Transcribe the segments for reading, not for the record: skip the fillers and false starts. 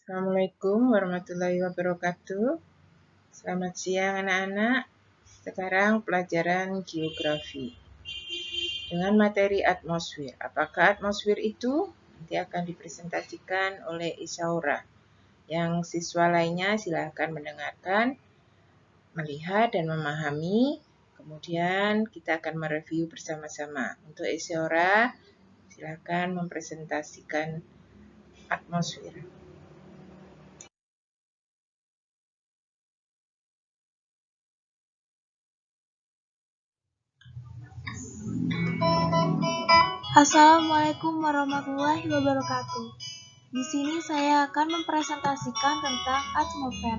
Assalamualaikum warahmatullahi wabarakatuh. Selamat siang anak-anak. Sekarang pelajaran geografi dengan materi atmosfer. Apakah atmosfer itu? Nanti akan dipresentasikan oleh Isaura. Yang siswa lainnya silakan mendengarkan, melihat dan memahami. Kemudian kita akan mereview bersama-sama. Untuk Isaura, silakan mempresentasikan atmosfer. Assalamualaikum warahmatullahi wabarakatuh. Di sini saya akan mempresentasikan tentang atmosfer.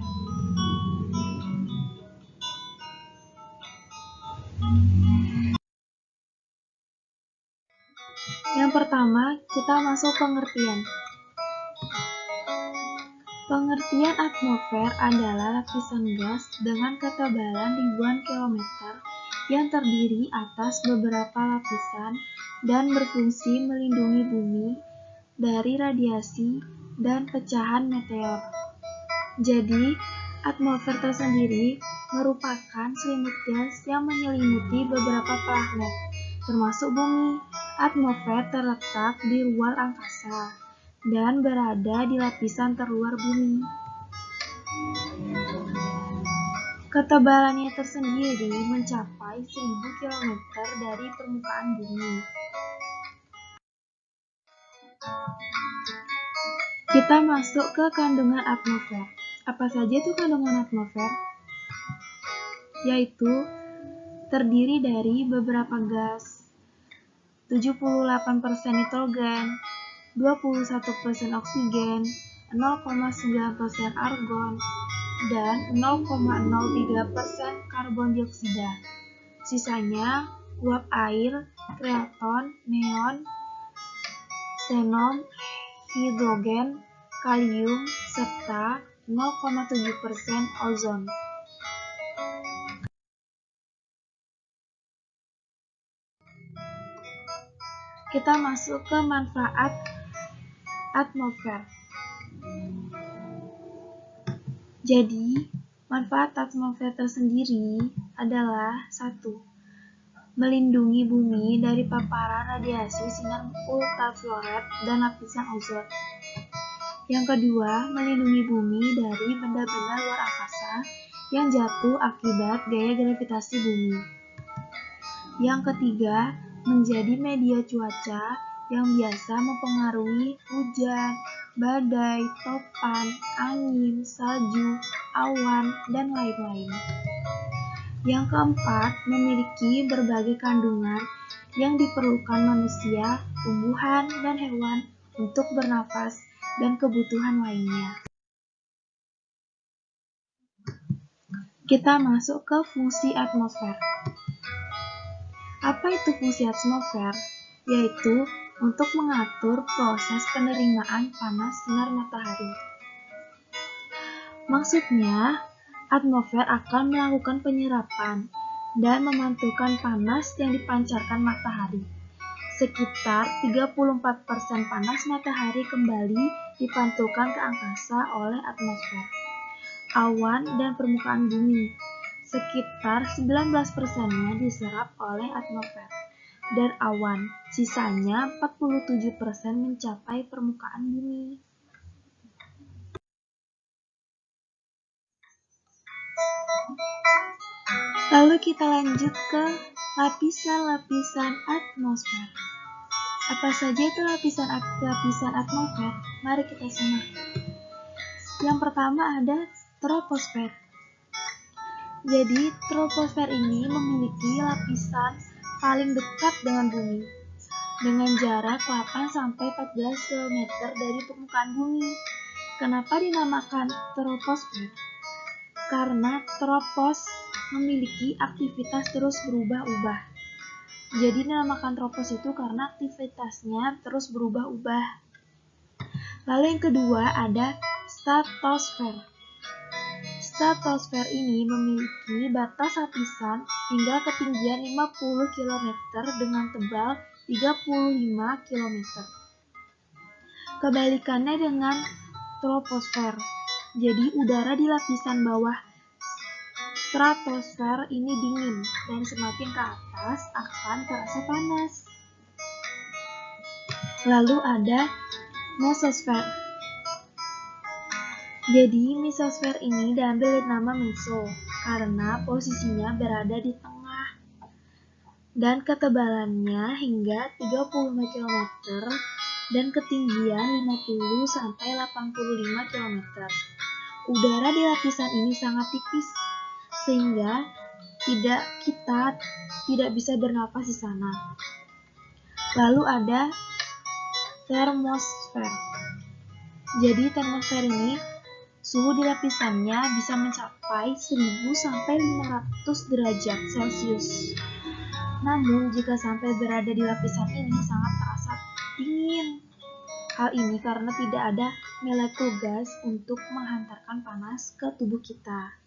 Yang pertama, kita masuk pengertian. Pengertian atmosfer adalah lapisan gas dengan ketebalan ribuan kilometer yang terdiri atas beberapa lapisan dan berfungsi melindungi bumi dari radiasi dan pecahan meteor. Jadi, atmosfer tersendiri merupakan selimut gas yang menyelimuti beberapa planet, termasuk bumi. Atmosfer terletak di luar angkasa dan berada di lapisan terluar bumi. Ketebalannya tersendiri mencapai 1000 km dari permukaan bumi. Kita masuk ke kandungan atmosfer. Apa saja itu kandungan atmosfer? Yaitu terdiri dari beberapa gas, 78% nitrogen, 21% oksigen, 0,9% argon, dan 0,03% karbon dioksida. Sisanya uap air, kreaton, neon, xenon, hidrogen, kalium, serta 0,7% ozon. Kita masuk ke manfaat atmosfer. Jadi, manfaat atmosfer tersendiri adalah 1. Melindungi bumi dari paparan radiasi sinar ultraviolet dan lapisan ozon. Yang kedua, melindungi bumi dari benda-benda luar angkasa yang jatuh akibat gaya gravitasi bumi. Yang ketiga, menjadi media cuaca yang biasa mempengaruhi hujan, badai, topan, angin, salju, awan, dan lain-lain. Yang keempat, memiliki berbagai kandungan yang diperlukan manusia, tumbuhan, dan hewan untuk bernafas dan kebutuhan lainnya. Kita masuk ke fungsi atmosfer. Apa itu fungsi atmosfer? Yaitu untuk mengatur proses penerimaan panas sinar matahari. Maksudnya, atmosfer akan melakukan penyerapan dan memantulkan panas yang dipancarkan matahari. Sekitar 34% panas matahari kembali dipantulkan ke angkasa oleh atmosfer, awan, dan permukaan bumi. Sekitar 19%-nya diserap oleh atmosfer dan awan, sisanya 47% mencapai permukaan bumi. Lalu kita lanjut ke lapisan-lapisan atmosfer. Apa saja itu lapisan atmosfer? Mari kita simak. Yang pertama ada troposfer. Jadi, troposfer ini memiliki lapisan paling dekat dengan bumi, dengan jarak 8-14 km dari permukaan bumi. Kenapa dinamakan troposfer? Karena tropos memiliki aktivitas terus berubah-ubah. Jadi dinamakan tropos itu karena aktivitasnya terus berubah-ubah. Lalu yang kedua ada stratosfer. Stratosfer ini memiliki batas lapisan hingga ketinggian 50 km dengan tebal 35 km. Kebalikannya dengan troposfer. Jadi udara di lapisan bawah stratosfer ini dingin dan semakin ke atas akan terasa panas. Lalu ada mesosfer. Jadi mesosfer ini diambil nama meso karena posisinya berada di tengah dan ketebalannya hingga 35 km dan ketinggian 50 sampai 85 km. Udara di lapisan ini sangat tipis sehingga kita tidak bisa bernapas di sana. Lalu ada termosfer. Jadi termosfer ini suhu di lapisannya bisa mencapai 1000 sampai 500 derajat Celcius. Namun jika sampai berada di lapisan ini sangat terasa dingin. Hal ini karena tidak ada molekul gas untuk menghantarkan panas ke tubuh kita.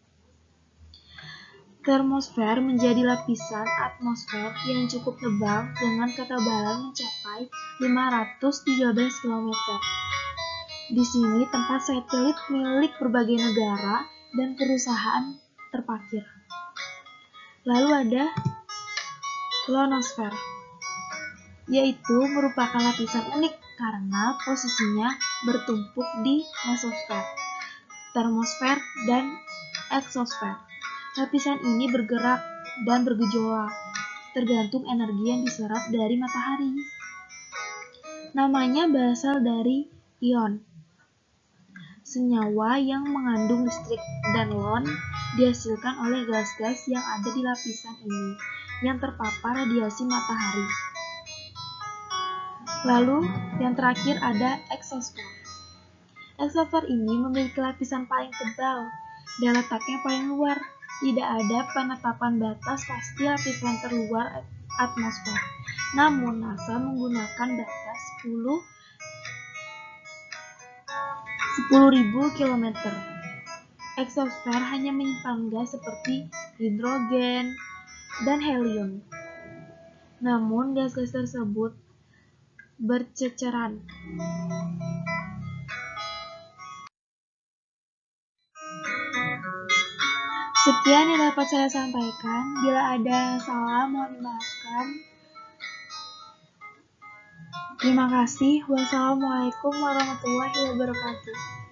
Termosfer menjadi lapisan atmosfer yang cukup tebal dengan ketebalan mencapai 513 km. Di sini tempat satelit milik berbagai negara dan perusahaan terparkir. Lalu ada ionosfer, yaitu merupakan lapisan unik karena posisinya bertumpuk di mesosfer, termosfer, dan eksosfer. Lapisan ini bergerak dan bergejolak, tergantung energi yang diserap dari matahari. Namanya berasal dari ion, senyawa yang mengandung listrik, dan ion dihasilkan oleh gas-gas yang ada di lapisan ini yang terpapar radiasi matahari. Lalu yang terakhir ada eksosfer. Eksosfer ini memiliki lapisan paling tebal dan letaknya paling luar. Tidak ada penetapan batas pasti lapisan terluar atmosfer. Namun NASA menggunakan batas 10.000 km. Eksosfer hanya menyimpan gas seperti hidrogen dan helium. Namun gas-gas tersebut berceceran. Sekian yang dapat saya sampaikan. Bila ada salah, mohon dimaafkan. Terima kasih. Wassalamualaikum warahmatullahi wabarakatuh.